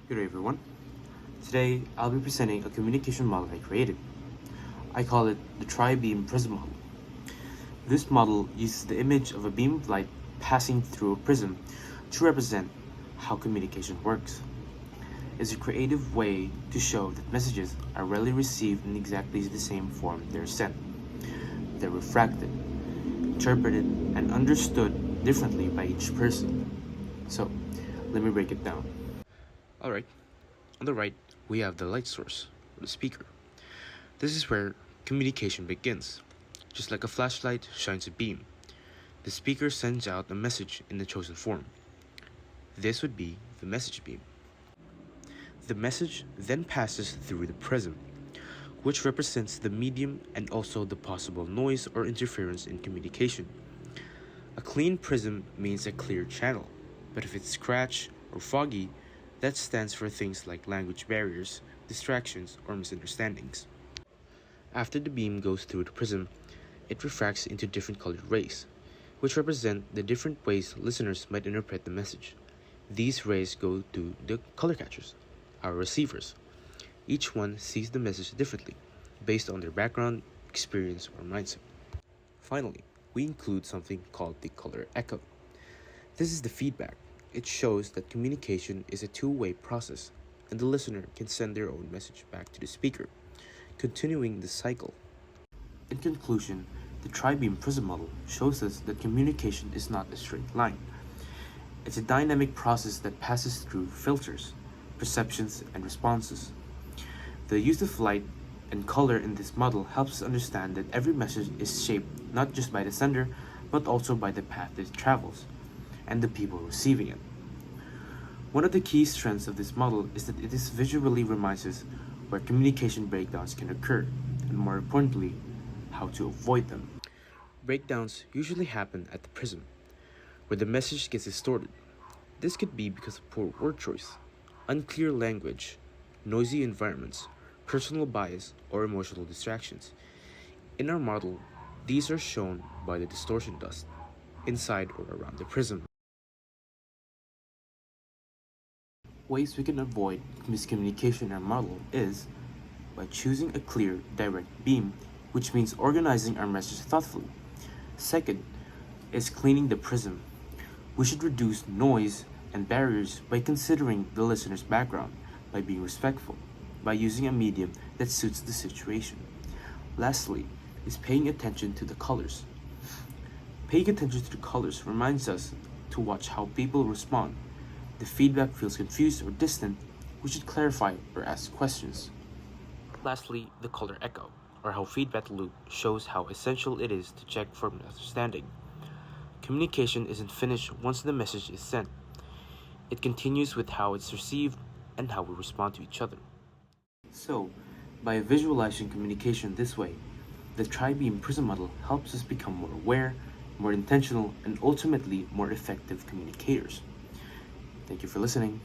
Good day everyone. Today I'll be presenting a communication model I created. I call it the TRIBEAM PRISM model. This model uses the image of a beam of light passing through a prism to represent how communication works. It's a creative way to show that messages are rarely received in exactly the same form they're sent. They're refracted, interpreted, and understood differently by each person. So, let me break it down. Alright, on the right, we have the light source, or the speaker. This is where communication begins. Just like a flashlight shines a beam, the speaker sends out a message in the chosen form. This would be the message beam. The message then passes through the prism, which represents the medium and also the possible noise or interference in communication. A clean prism means a clear channel, but if it's scratched or foggy, that stands for things like language barriers, distractions, or misunderstandings. After the beam goes through the prism, it refracts into different colored rays, which represent the different ways listeners might interpret the message. These rays go to the color catchers, our receivers. Each one sees the message differently, based on their background, experience, or mindset. Finally, we include something called the color echo. This is the feedback. It shows that communication is a two-way process, and the listener can send their own message back to the speaker, continuing the cycle. In conclusion, the TRIBEAM PRISM model shows us that communication is not a straight line. It's a dynamic process that passes through filters, perceptions, and responses. The use of light and color in this model helps us understand that every message is shaped not just by the sender, but also by the path it travels and the people receiving it. One of the key strengths of this model is that it visually reminds us where communication breakdowns can occur, and more importantly, how to avoid them. Breakdowns usually happen at the prism, where the message gets distorted. This could be because of poor word choice, unclear language, noisy environments, personal bias, or emotional distractions. In our model, these are shown by the distortion dust inside or around the prism. Ways we can avoid miscommunication in our model is by choosing a clear, direct beam, which means organizing our message thoughtfully. Second is cleaning the prism. We should reduce noise and barriers by considering the listener's background, by being respectful, by using a medium that suits the situation. Lastly is paying attention to the colors. Paying attention to the colors reminds us to watch how people respond. If the feedback feels confused or distant, we should clarify or ask questions. Lastly, the color echo, or how feedback loop shows how essential it is to check for misunderstanding. Communication isn't finished once the message is sent. It continues with how it's received and how we respond to each other. So, by visualizing communication this way, the TRIBEAM PRISM model helps us become more aware, more intentional, and ultimately more effective communicators. Thank you for listening.